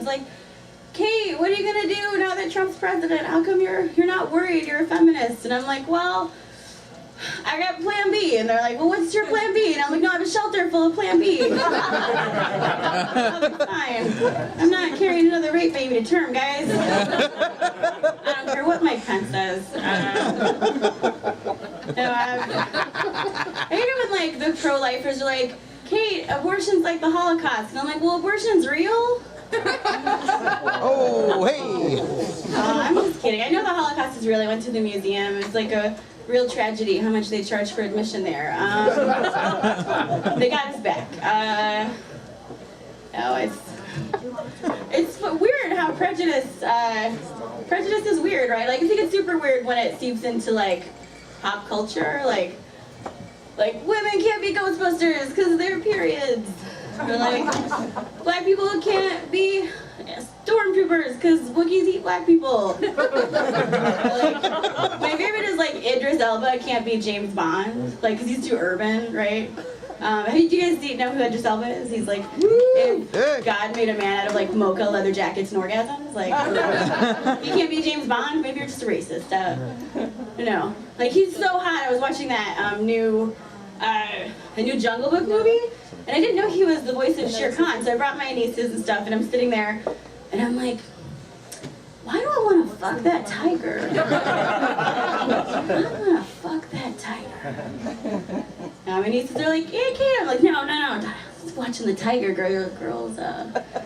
everyone's like, Kate, what are you gonna do now that Trump's president? How come you're not worried? You're a feminist. And I'm like, well, I got plan B. And they're like, well, what's your plan B? And I'm like, no, I have a shelter full of plan B. I'll be fine. I'm not carrying another rape baby to term, guys. I don't care what Mike Pence says. I hate it when, like, the pro-lifers are like, Kate, abortion's like the Holocaust. And I'm like, well, abortion's real? Oh, hey! I'm just kidding. I know the Holocaust is real. I went to the museum. It's like a real tragedy how much they charge for admission there. They got us back. No, it's weird how prejudice is weird, right? Like, I think it's super weird when it seeps into, like, pop culture. Like women can't be Ghostbusters because of their periods. Or like, black people can't be stormtroopers because Wookiees eat black people. Like, my favorite is like Idris Elba can't be James Bond, like, because he's too urban, right? Do you guys know who Idris Elba is? He's like, if God made a man out of like mocha leather jackets and orgasms, like, he can't be James Bond. Maybe you're just a racist. Like, he's so hot. I was watching that new Jungle Book movie. And I didn't know he was the voice of Shere Khan, so I brought my nieces and stuff, and I'm sitting there, and I'm like, why do I want to fuck that tiger? I want to fuck that tiger. Now my nieces are like, yeah, Kate. I'm like, no. I was watching the tiger girls.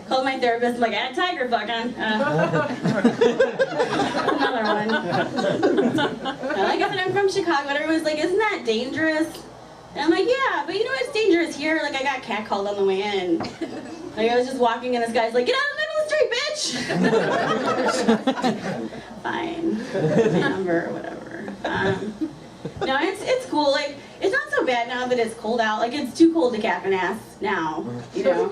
Called my therapist. I'm like, I had a tiger fucking. Another one. Like I said, I'm from Chicago, and everyone's like, isn't that dangerous? And I'm like, yeah, but you know what's dangerous here? Like, I got catcalled on the way in. Like, I was just walking and this guy's like, get out of the middle of the street, bitch! Fine. My number, whatever. No, it's cool. Like, it's not so bad now that it's cold out. Like, it's too cold to cap an ass now, you know?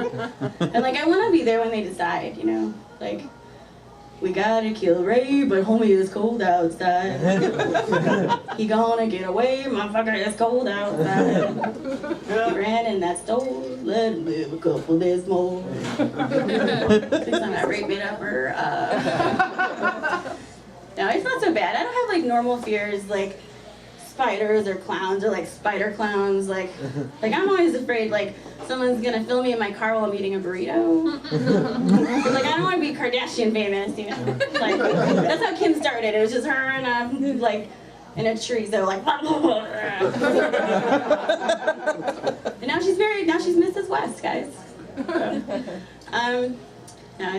And, like, I want to be there when they decide, you know? Like, we gotta kill Ray, but homie, it's cold outside. He gonna get away, motherfucker, it's cold outside. He ran in that store, let him live a couple days more. Please I'm not rape it up or, No, it's not so bad. I don't have, like, normal fears, like spiders or clowns or, like, spider clowns. Like I'm always afraid, like, someone's gonna film me in my car while I'm eating a burrito. Like, I don't want to be Kardashian famous, you know? Like, that's how Kim started. It was just her and, like, in a tree, so, like, and now she's married. Now she's Mrs. West, guys. No,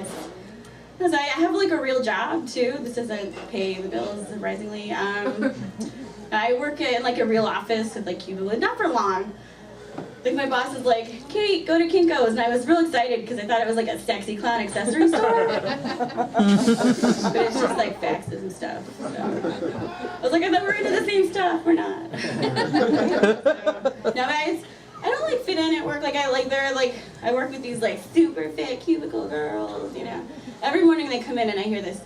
I have, like, a real job, too. This doesn't pay the bills, surprisingly. I work in, like, a real office with, like, cubicles. Not for long. Like, my boss is like, Kate, go to Kinko's. And I was real excited because I thought it was, like, a sexy clown accessory store. But it's just, like, faxes and stuff. So I was like, I thought we were into the same stuff. We're not. No, guys, I don't, like, fit in at work. Like, I work with these, like, super fit cubicle girls, you know. Every morning they come in and I hear this.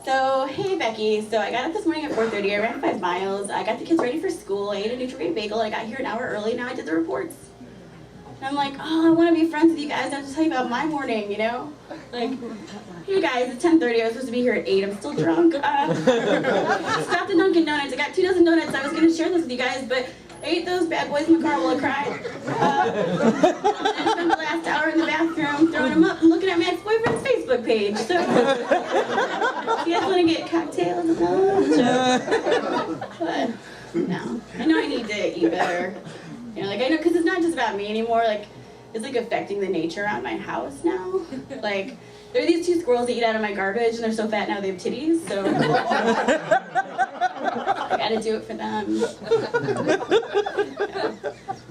So, hey Becky, so I got up this morning at 4:30, I ran 5 miles, I got the kids ready for school, I ate a Nutri-Grain bagel, I got here an hour early, now I did the reports. And I'm like, oh, I want to be friends with you guys, I have to tell you about my morning, you know? Like, hey guys, it's 10:30, I was supposed to be here at 8, I'm still drunk. Stopped at Dunkin' Donuts, I got 2 dozen donuts, I was going to share this with you guys, but I ate those bad boys in the car while I cried. And I spent the last hour in the bathroom throwing them up and looking at my ex-boyfriend's Facebook page. So, you guys want to get cocktails? But, no. I know I need to eat better. You know, like, I know, because it's not just about me anymore. Like, it's, like, affecting the nature on my house now. Like, there are these 2 squirrels that eat out of my garbage, and they're so fat now they have titties, so I gotta do it for them. Yeah.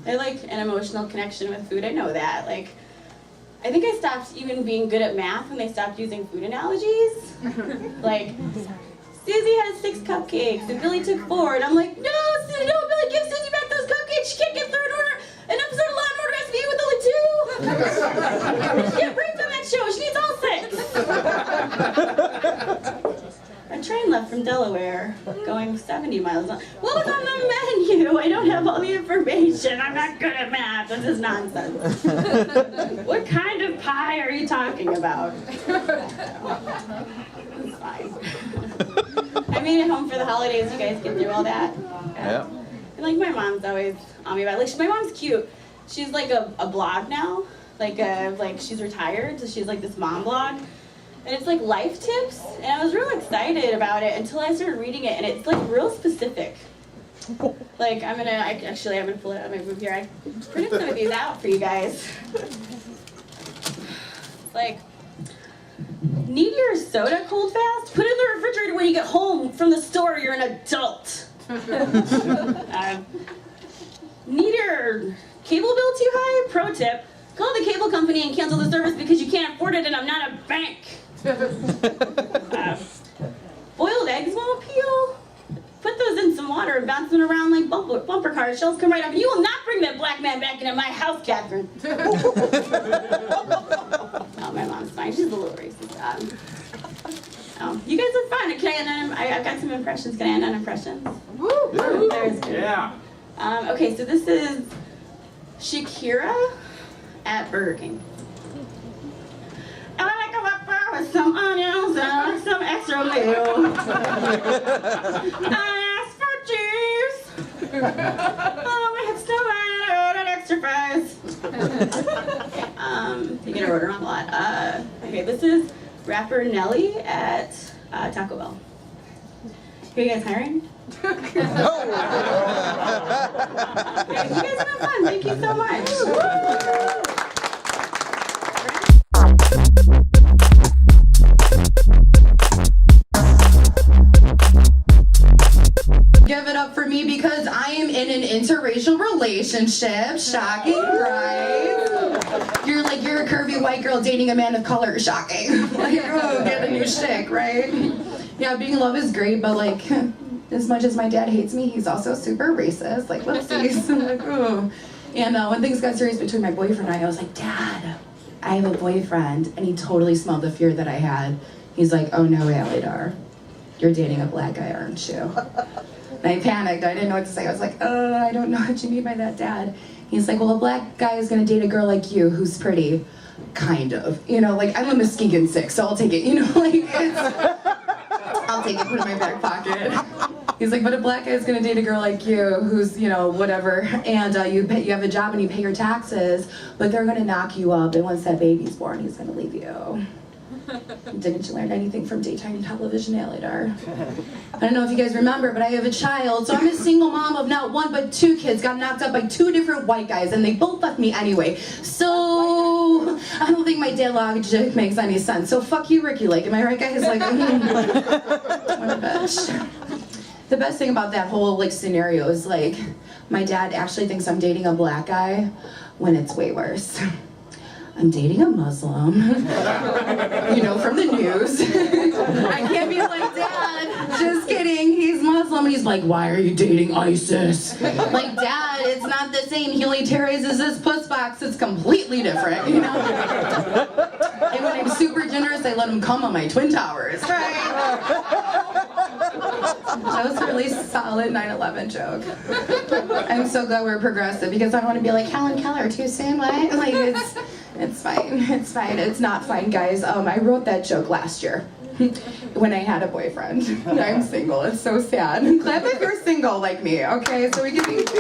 I have, like, an emotional connection with food, I know that. Like, I think I stopped even being good at math when they stopped using food analogies. Like, Susie has 6 cupcakes, and Billy took 4, and I'm like, no, Billy, give Susie back those cupcakes, she can't get through an episode of Law & Order SVU with only 2. She can't breathe on that show, she needs all 6. A train left from Delaware, going 70 miles an hour. What was on the menu? I don't have all the information. I'm not good at math. This is nonsense. What kind of pie are you talking about? It's fine. I made it home for the holidays. You guys get through all that? Yeah. And like my mom's always on me about it. Like my mom's cute. She's like a blog now. Like she's retired, so she's like this mom blog. And it's like life tips, and I was real excited about it until I started reading it, and it's like real specific. Like I'm gonna pull it out of my book here. I printed some of these out for you guys. It's like, need your soda cold fast? Put it in the refrigerator when you get home from the store. You're an adult. Need your cable bill too high? Pro tip: call the cable company and cancel the service because you can't afford it, and I'm not a bank. Boiled eggs won't peel? Put those in some water and bounce them around like bumper cars. Shells come right up, and you will not bring that black man back into my house, Catherine. Oh, my mom's fine. She's a little racist. You guys are fun. Can I end on? I've got some impressions. Can I end on impressions? Woo! Yeah. Okay, so this is Shakira at Burger King. I like a Whopper with some onions and some extra meal. I asked for cheese. My hips still matter and extra fries. You get a order on a lot. Okay, this is rapper Nelly at Taco Bell. Are you guys hiring? Okay, you guys have fun. Thank you so much. Give it up for me because I am in an interracial relationship. Shocking, right? You're a curvy white girl dating a man of color. Shocking. Like, oh, get a new shtick, right? Yeah, being in love is great, but like, as much as my dad hates me, he's also super racist. Like, whoopsies. I'm like, oh. And when things got serious between my boyfriend and I was like, Dad, I have a boyfriend. And he totally smelled the fear that I had. He's like, oh no, Alidar, you're dating a black guy, aren't you? And I panicked. I didn't know what to say. I was like, I don't know what you mean by that, Dad. He's like, well, a black guy is going to date a girl like you who's pretty. Kind of. You know, like, I'm a Muskegon 6, so I'll take it. You know, like, I'll take it, put it in my back pocket. He's like, but a black guy is going to date a girl like you who's, you know, whatever. And you have a job and you pay your taxes, but they're going to knock you up. And once that baby's born, he's going to leave you. Didn't you learn anything from daytime television, Alidar? I don't know if you guys remember, but I have a child, so I'm a single mom of not one but two kids. Got knocked up by two different white guys, and they both left me anyway. So I don't think my dad logic makes any sense. So fuck you, Ricky Lake. Am I right, guys? Like, what a bitch. The best thing about that whole like scenario is like, my dad actually thinks I'm dating a black guy, when it's way worse. I'm dating a Muslim, you know, from the news. I can't be like, Dad, just kidding, he's Muslim. And he's like, why are you dating ISIS? Like, Dad, it's not the same. He only terrorizes his puss box. It's completely different, you know? And when I'm super generous, I let him come on my Twin Towers, right? That was a really solid 9/11 joke. I'm so glad we're progressive because I don't want to be like, Helen Keller, too soon, what? Like, it's fine. It's fine. It's not fine, guys. I wrote that joke last year when I had a boyfriend. I'm single. It's so sad. Clap if you're single like me, okay? So we can be. So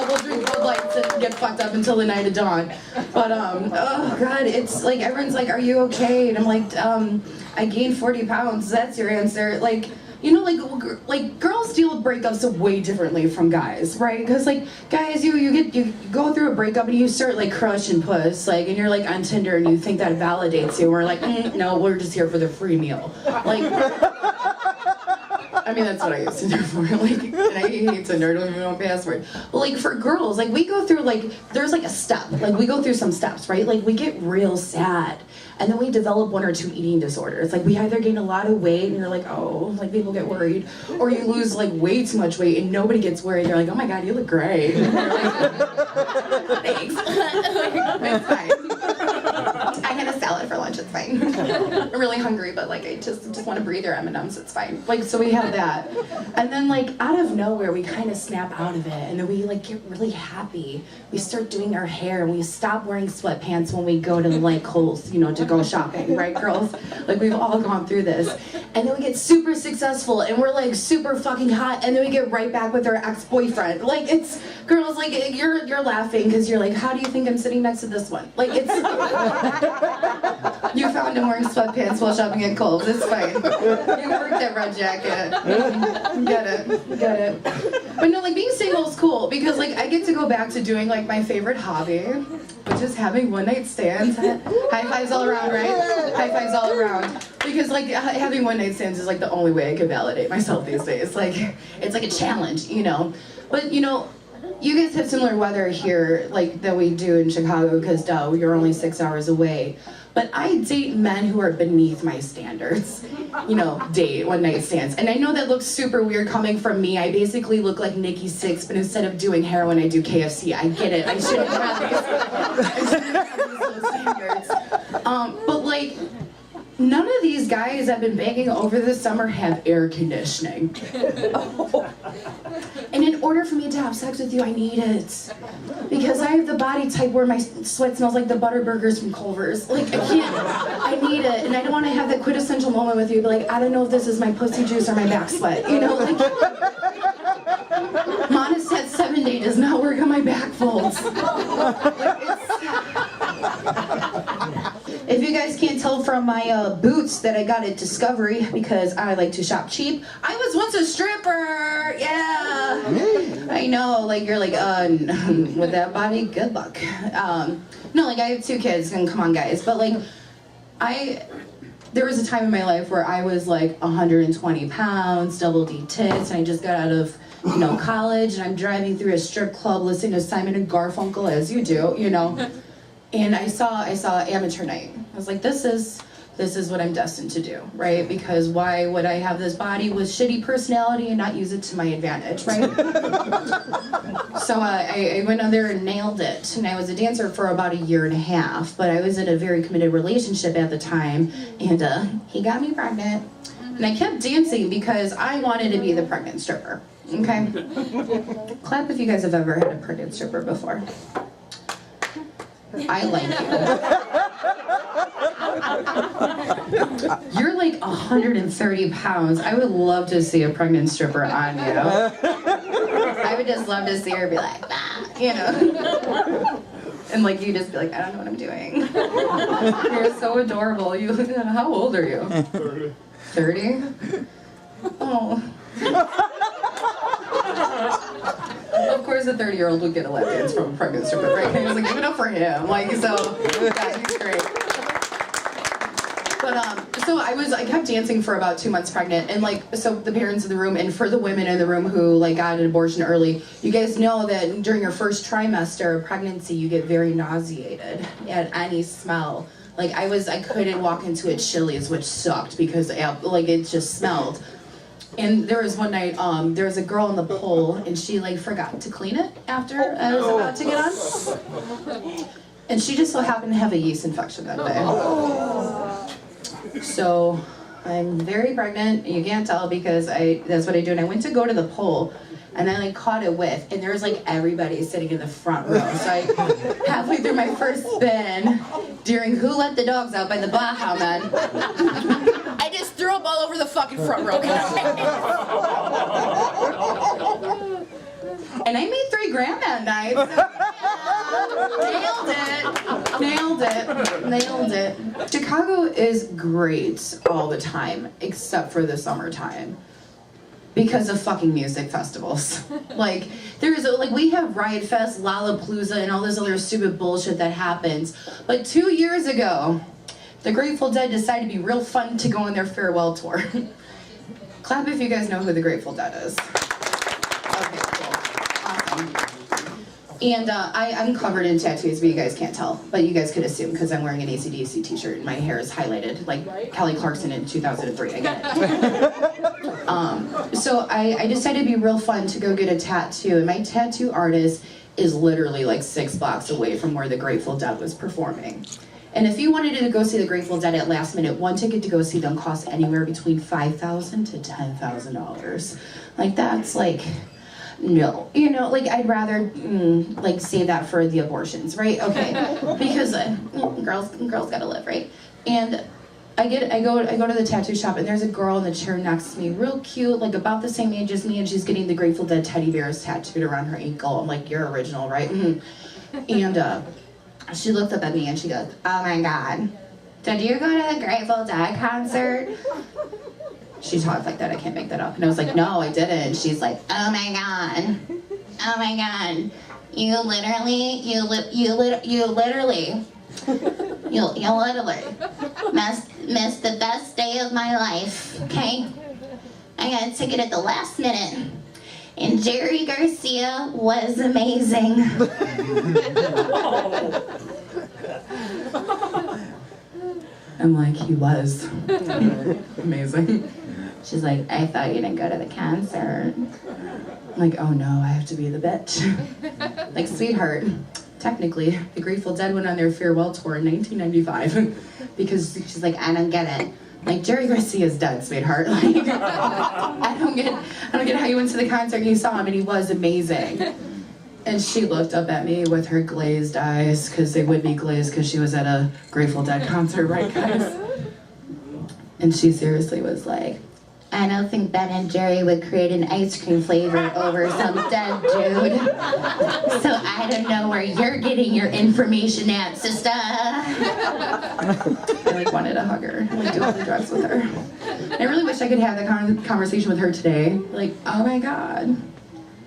we'll drink Bud Lights and get fucked up until the night of dawn. But oh God, it's like everyone's like, "Are you okay?" And I'm like, "I gained 40 pounds." That's your answer, like. You know, like girls deal with breakups way differently from guys, right? Because like guys, you go through a breakup and you start like crushing puss, like, and you're like on Tinder and you think that validates you. We're like, no, we're just here for the free meal. Like, I mean, that's what I use Tinder for. Like, and I hate Tinder. I don't even know my password. But like for girls, like we go through like there's like a step. Like we go through some steps, right? Like we get real sad. And then we develop 1 or 2 eating disorders. Like we either gain a lot of weight and you're like, oh, like people get worried, or you lose like way too much weight and nobody gets worried. They're like, oh my God, you look great. And you're like, thanks. It's fine. I had a salad for lunch. It's fine. fine. I'm really hungry, but like I just want to breathe your M&Ms, it's fine. Like, so we have that. And then like out of nowhere, we kind of snap out of it, and then we like get really happy. We start doing our hair, and we stop wearing sweatpants when we go to like Kohl's, you know, to go shopping, right, girls? Like we've all gone through this. And then we get super successful, and we're like super fucking hot, and then we get right back with our ex-boyfriend. Like it's, girls, like you're laughing because you're like, how do you think I'm sitting next to this one? Like it's, you found him wearing sweatpants while shopping at Kohl's. It's fine. You worked that red jacket. Get it. But no, like being single is cool because like I get to go back to doing like my favorite hobby, which is having one night stands. High fives all around, right? High fives all around. Because like having one night stands is like the only way I can validate myself these days. Like it's like a challenge, you know. But you know, you guys have similar weather here like that we do in Chicago because you're only 6 hours away. But I date men who are beneath my standards, you know, date one night stands. And I know that looks super weird coming from me. I basically look like Nikki Sixx, but instead of doing heroin, I do KFC. I get it. I shouldn't have these low standards. But like, none of these guys I've been banging over the summer have air conditioning. And in order for me to have sex with you, I need it. Because I have the body type where my sweat smells like the Butterburgers from Culver's. Like, I can't, I need it. And I don't want to have that quintessential moment with you, but like, I don't know if this is my pussy juice or my back sweat, you know? Like, Monistat 7-Day does not work on my back folds. If you guys can't tell from my boots that I got at Discovery because I like to shop cheap, I was once a stripper. Yeah, I know. Like you're like, with that body, good luck. No, like I have 2 kids, and come on, guys. But like, there was a time in my life where I was like 120 pounds, double D tits, and I just got out of college, and I'm driving through a strip club listening to Simon and Garfunkel as you do, you know. And I saw Amateur Night. I was like, this is what I'm destined to do, right? Because why would I have this body with shitty personality and not use it to my advantage, right? So I went on there and nailed it. And I was a dancer for about 1.5 years, but I was in a very committed relationship at the time, and he got me pregnant. And I kept dancing because I wanted to be the pregnant stripper, okay? Clap if you guys have ever had a pregnant stripper before. I like you. You're like 130 pounds. I would love to see a pregnant stripper on you. I would just love to see her be like, bah, you know. And like you just be like, I don't know what I'm doing. You're so adorable. You look at how old are you? 30. 30? Oh. Of course, a 30-year-old would get a lap dance from a pregnant stripper, right? And he was like, give it up for him. Like, so, yeah, he's great. But, so I kept dancing for about 2 months pregnant, and like, so the parents in the room, and for the women in the room who like got an abortion early, you guys know that during your first trimester of pregnancy, you get very nauseated at any smell. Like, I couldn't walk into a Chili's, which sucked because, like, it just smelled. And there was one night, there was a girl in the pool, and she like forgot to clean it after I was about to get on. And she just so happened to have a yeast infection that day. So I'm very pregnant, and you can't tell because that's what I do. And I went to go to the pool, and I like caught a whiff, and there was like everybody sitting in the front row. So I, halfway through my first spin, during Who Let the Dogs Out by the Baha Men, I just threw up all over the fucking front row. And I made $3,000 that night. Nailed it. Chicago is great all the time, except for the summertime. Because of fucking music festivals. Like, we have Riot Fest, Lollapalooza, and all this other stupid bullshit that happens. But 2 years ago, the Grateful Dead decided to be real fun to go on their farewell tour. Clap if you guys know who the Grateful Dead is. Okay, cool. Awesome. And I'm covered in tattoos, but you guys can't tell. But you guys could assume because I'm wearing an AC/DC t-shirt and my hair is highlighted like Kelly Clarkson in 2003. I get it. So I decided it'd be real fun to go get a tattoo. And my tattoo artist is literally like 6 blocks away from where the Grateful Dead was performing. And if you wanted to go see the Grateful Dead at last minute, one ticket to go see them costs anywhere between $5,000 to $10,000. Like, that's like, no. You know, like, I'd rather, like, save that for the abortions, right? Okay. Because girls gotta live, right? And I go to the tattoo shop, and there's a girl in the chair next to me, real cute, like about the same age as me, and she's getting the Grateful Dead teddy bears tattooed around her ankle. I'm like, you're original, right? And she looked up at me and she goes, oh my God, did you go to the Grateful Dead concert? She talked like that, I can't make that up. And I was like, no, I didn't. She's like, oh my God, you literally missed the best day of my life, okay? I got a ticket at the last minute, and Jerry Garcia was amazing. I'm like, he was amazing. She's like, I thought you didn't go to the concert. I'm like, oh no, I have to be the bitch. Like, sweetheart, technically, the Grateful Dead went on their farewell tour in 1995 because she's like, I don't get it. Like, Jerry Garcia's dead, sweetheart. Like, I don't get how you went to the concert and you saw him and he was amazing. And she looked up at me with her glazed eyes, because they would be glazed because she was at a Grateful Dead concert, right, guys? And she seriously was like, I don't think Ben and Jerry would create an ice cream flavor over some dead dude. So I don't know where you're getting your information at, sister. I like wanted to hug her and like do all the drugs with her. I really wish I could have that conversation with her today. Like, oh my God,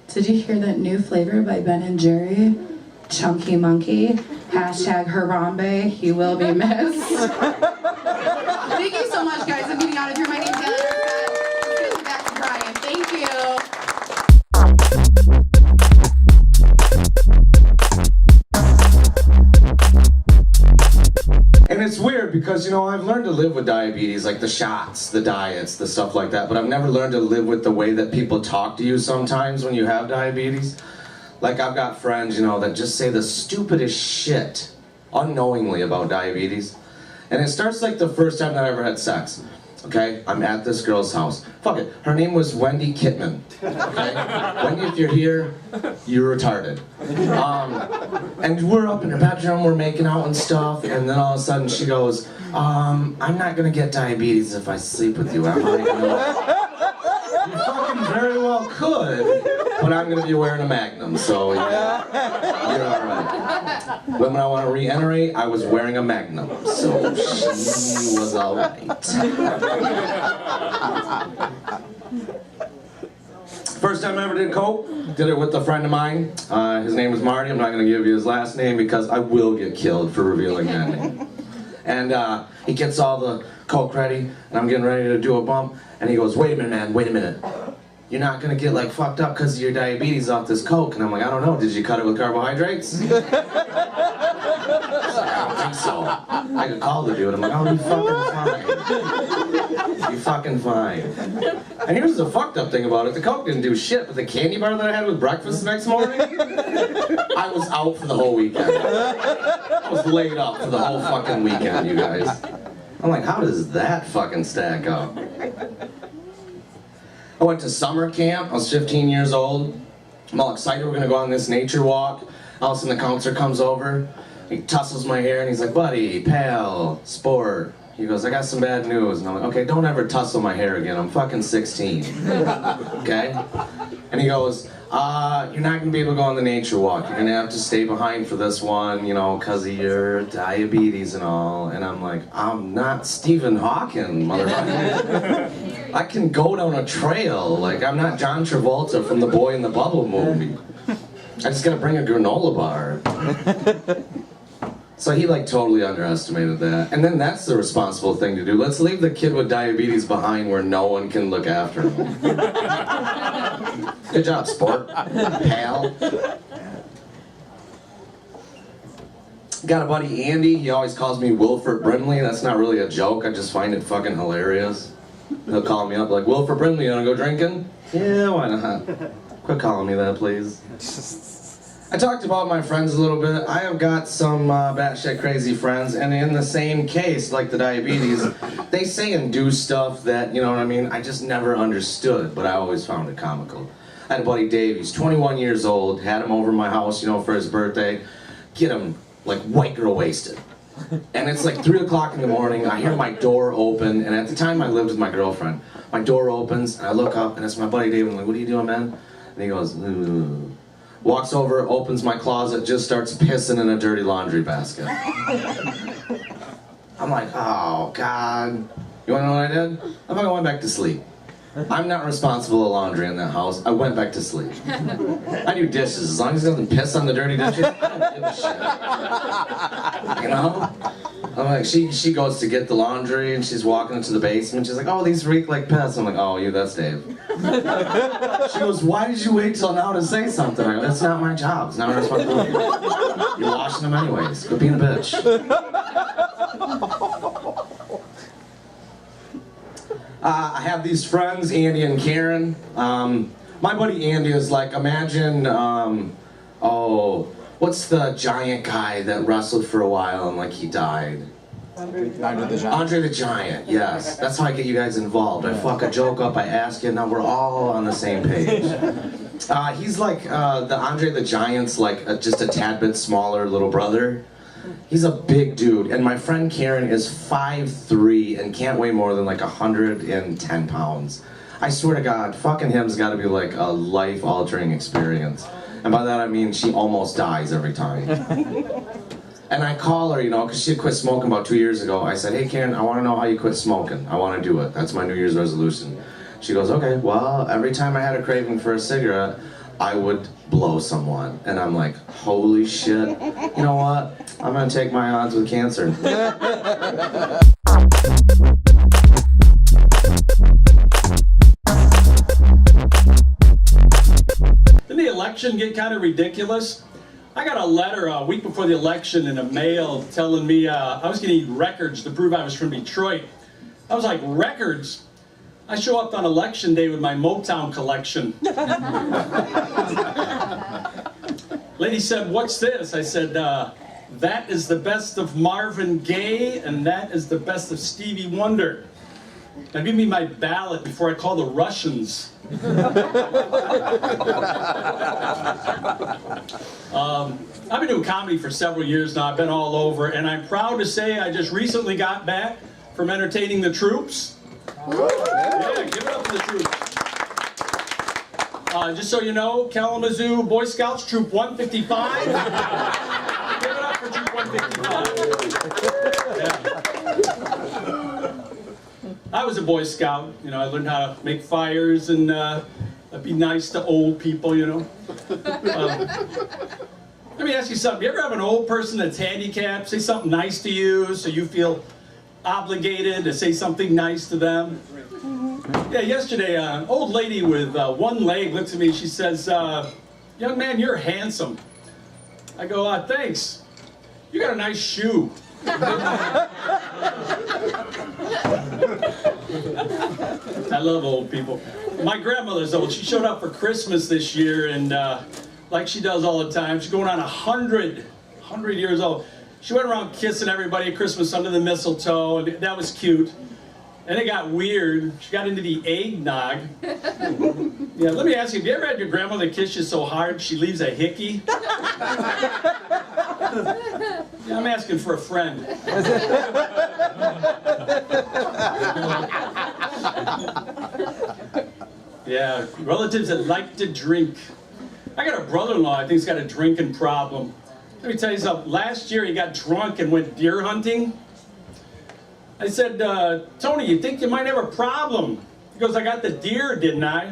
did you hear that new flavor by Ben and Jerry? Chunky Monkey. Hashtag Harambe. He will be missed. Thank you so much, guys. I'm getting out of here. My name's Taylor. Thank you. And it's weird because, you know, I've learned to live with diabetes, like the shots, the diets, the stuff like that, but I've never learned to live with the way that people talk to you sometimes when you have diabetes. Like, I've got friends, you know, that just say the stupidest shit unknowingly about diabetes. And it starts like the first time that I ever had sex. Okay, I'm at this girl's house. Fuck it, her name was Wendy Kitman. Okay, Wendy, if you're here, you're retarded. And we're up in her bedroom, we're making out and stuff, and then all of a sudden she goes, I'm not gonna get diabetes if I sleep with you, am I? You fucking very well could, but I'm gonna be wearing a Magnum, so yeah, you're alright. But when I want to reiterate, I was wearing a Magnum, so she was alright. First time I ever did coke, did it with a friend of mine. His name was Marty. I'm not going to give you his last name because I will get killed for revealing that name. And he gets all the coke ready, and I'm getting ready to do a bump, and he goes, wait a minute, man, wait a minute. You're not going to get, like, fucked up because of your diabetes off this coke. And I'm like, I don't know, did you cut it with carbohydrates? I don't think so. I could call the dude. I'm like, oh, you fucking fine. You fucking fine. And here's the fucked up thing about it. The coke didn't do shit, but the candy bar that I had with breakfast the next morning, I was out for the whole weekend. I was laid up for the whole fucking weekend, you guys. I'm like, how does that fucking stack up? I went to summer camp. I was 15 years old. I'm all excited. We're gonna go on this nature walk. All of a sudden the counselor comes over. He tussles my hair and he's like, buddy, pal, sport. He goes, I got some bad news. And I'm like, okay, don't ever tussle my hair again. I'm fucking 16. Okay? And he goes, you're not gonna be able to go on the nature walk. You're gonna have to stay behind for this one, you know, because of your diabetes and all. And I'm like, I'm not Stephen Hawking, motherfucker. I can go down a trail. Like, I'm not John Travolta from the Boy in the Bubble movie. I just gotta bring a granola bar. So he, like, totally underestimated that. And then that's the responsible thing to do. Let's leave the kid with diabetes behind where no one can look after him. Good job, sport. Pal. Got a buddy, Andy. He always calls me Wilford Brimley. That's not really a joke. I just find it fucking hilarious. He'll call me up like, Wilford Brimley, you wanna go drinking? Yeah, why not? Quit calling me that, please. I talked about my friends a little bit. I have got some batshit crazy friends, and in the same case, like the diabetes, they say and do stuff that, you know what I mean, I just never understood, but I always found it comical. I had a buddy Dave, he's 21 years old, had him over my house, you know, for his birthday. Get him, like, white girl wasted. And it's like 3 o'clock in the morning, I hear my door open, and at the time I lived with my girlfriend. My door opens, and I look up, and it's my buddy Dave, and I'm like, what are you doing, man? And he goes, walks over, opens my closet, just starts pissing in a dirty laundry basket. I'm like, oh, God. You wanna know what I did? I fucking went back to sleep. I'm not responsible for laundry in that house. I went back to sleep. I do dishes. As long as he doesn't piss on the dirty dishes, I don't give a shit. You know? I'm like, she goes to get the laundry and she's walking into the basement. She's like, oh, these reek like piss. I'm like, oh, that's Dave. She goes, why did you wait till now to say something? I go, that's not my job. It's not my responsibility. You're washing them anyways. Quit being a bitch. I have these friends, Andy and Karen. My buddy Andy is like, imagine, what's the giant guy that wrestled for a while and like he died? Andre the Giant. Andre the Giant, yes. That's how I get you guys involved. I fuck a joke up, I ask you, now we're all on the same page. He's like the Andre the Giant's like just a tad bit smaller little brother. He's a big dude, and my friend Karen is 5'3" and can't weigh more than like 110 pounds. I swear to God, fucking him's gotta be like a life-altering experience. And by that I mean she almost dies every time. And I call her, you know, because she had quit smoking about 2 years ago. I said, hey Karen, I want to know how you quit smoking. I want to do it. That's my New Year's resolution. She goes, okay, well, every time I had a craving for a cigarette, I would blow someone. And I'm like, holy shit, you know what? I'm gonna take my odds with cancer. Didn't the election get kind of ridiculous? I got a letter a week before the election in the mail telling me I was gonna need records to prove I was from Detroit. I was like, records? I show up on election day with my Motown collection. Lady said, what's this? I said, that is the best of Marvin Gaye, and that is the best of Stevie Wonder. Now give me my ballot before I call the Russians. I've been doing comedy for several years now. I've been all over, and I'm proud to say I just recently got back from entertaining the troops. Yeah, give it up for the troops. Just so you know, Kalamazoo Boy Scouts Troop 155. Give it up for Troop 155. Yeah. I was a Boy Scout. You know, I learned how to make fires and be nice to old people, you know. Let me ask you something. You ever have an old person that's handicapped say something nice to you so you feel obligated to say something nice to them? Yeah, yesterday, an old lady with one leg looks at me. She says, young man, you're handsome. I go, thanks. You got a nice shoe. I love old people. My grandmother's old. She showed up for Christmas this year, and like she does all the time, she's going on 100 years old. She went around kissing everybody at Christmas under the mistletoe, and that was cute. And it got weird. She got into the eggnog. Yeah, let me ask you, have you ever had your grandmother kiss you so hard she leaves a hickey? Yeah, I'm asking for a friend. Yeah, relatives that like to drink. I got a brother-in-law I think's got a drinking problem. Let me tell you something. Last year he got drunk and went deer hunting. I said, Tony, you think you might have a problem? He goes, I got the deer, didn't I?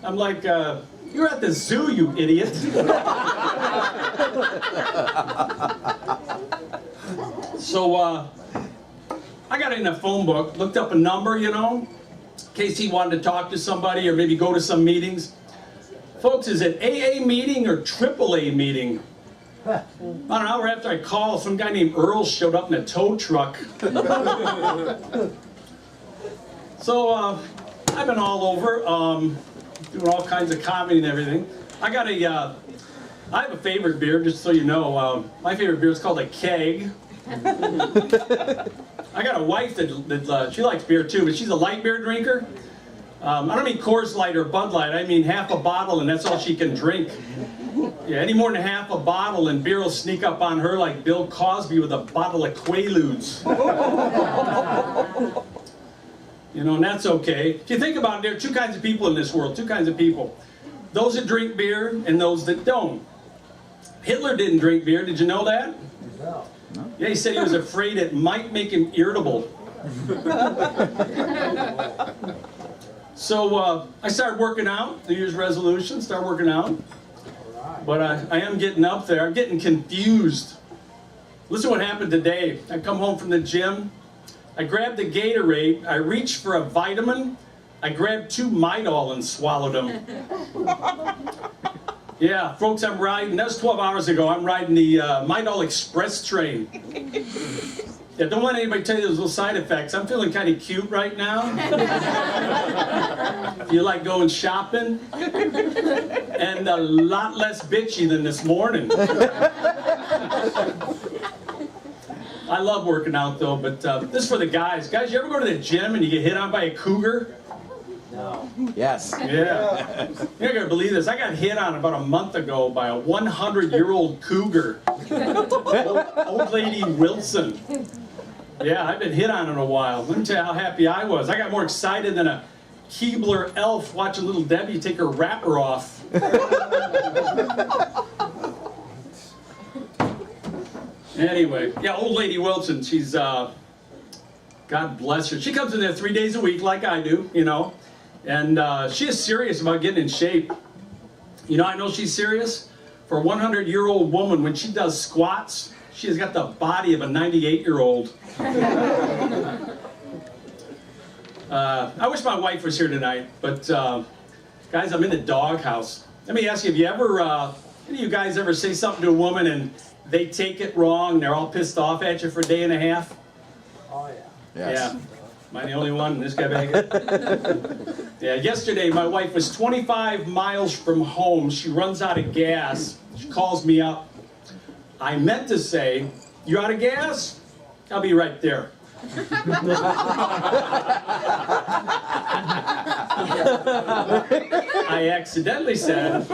I'm like, you were at the zoo, you idiot. So, I got it in a phone book, looked up a number, you know, in case he wanted to talk to somebody or maybe go to some meetings. Folks, is it AA meeting or AAA meeting? About an hour after I called, some guy named Earl showed up in a tow truck. So, I've been all over, doing all kinds of comedy and everything. I got a I have a favorite beer, just so you know. My favorite beer is called a keg. I got a wife that she likes beer too, but she's a light beer drinker. I don't mean Coors Light or Bud Light. I mean half a bottle, and that's all she can drink. Yeah, any more than half a bottle, and beer will sneak up on her like Bill Cosby with a bottle of Quaaludes. You know, and that's okay. If you think about it, there are two kinds of people in this world, two kinds of people. Those that drink beer and those that don't. Hitler didn't drink beer, did you know that? No. Yeah, he said he was afraid it might make him irritable. So I started working out, New Year's resolution, start working out. But I am getting up there, I'm getting confused. Listen what happened today. I come home from the gym, I grabbed the Gatorade, I reached for a vitamin, I grabbed 2 Midol and swallowed them. Yeah, folks, I'm riding, that was 12 hours ago, I'm riding the Midol Express train. Yeah, don't let anybody tell you those little side effects. I'm feeling kind of cute right now. You like going shopping? And a lot less bitchy than this morning. I love working out though, but this is for the guys. Guys, you ever go to the gym and you get hit on by a cougar? No. Yes. Yeah. You're not gonna believe this. I got hit on about a month ago by a 100-year-old cougar. Old lady Wilson. Yeah, I've been hit on in a while. Let me tell you how happy I was. I got more excited than a Keebler elf watching little Debbie take her wrapper off. Anyway, yeah, old lady Wilson, she's, God bless her. She comes in there 3 days a week like I do, you know, and she is serious about getting in shape. You know, I know she's serious. For a 100-year-old woman, when she does squats, she has got the body of a 98-year-old. I wish my wife was here tonight, but guys, I'm in the doghouse. Let me ask you, have you ever, any of you guys ever say something to a woman and they take it wrong, they're all pissed off at you for a day and a half? Oh, yeah. Yes. Yeah. Am I the only one? This guy back here? Yeah, yesterday my wife was 25 miles from home. She runs out of gas. She calls me up. I meant to say, you out of gas? I'll be right there. I accidentally said,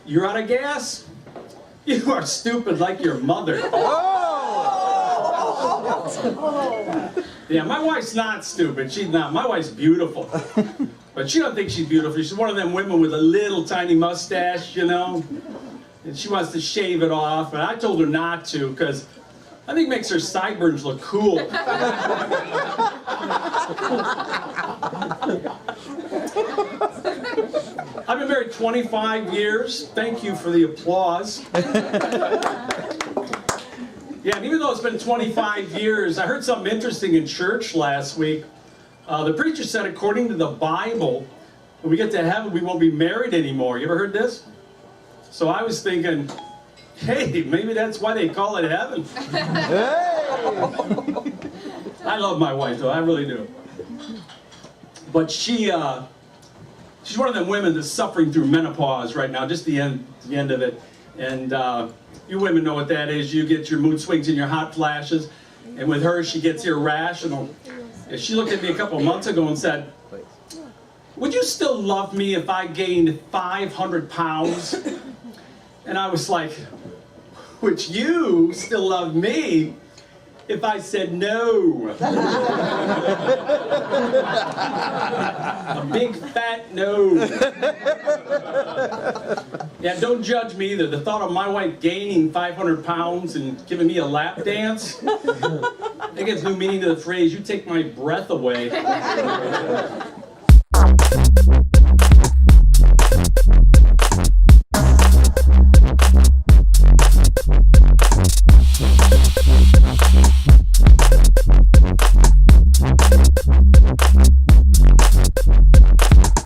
you're out of gas? You are stupid like your mother. Yeah, my wife's not stupid. She's not. My wife's beautiful. But she don't think she's beautiful. She's one of them women with a little tiny mustache, you know? And she wants to shave it off. And I told her not to because I think it makes her sideburns look cool. I've been married 25 years. Thank you for the applause. Yeah, and even though it's been 25 years, I heard something interesting in church last week. The preacher said, according to the Bible, when we get to heaven, we won't be married anymore. You ever heard this? So I was thinking, hey, maybe that's why they call it heaven. I love my wife, though. I really do. But she's one of them women that's suffering through menopause right now, just the end of it. And you women know what that is. You get your mood swings and your hot flashes. And with her, she gets irrational. And she looked at me a couple months ago and said, would you still love me if I gained 500 pounds? And I was like, would you still love me if I said no? A big fat no. Yeah, don't judge me either. The thought of my wife gaining 500 pounds and giving me a lap dance, that gives new meaning to the phrase, you take my breath away.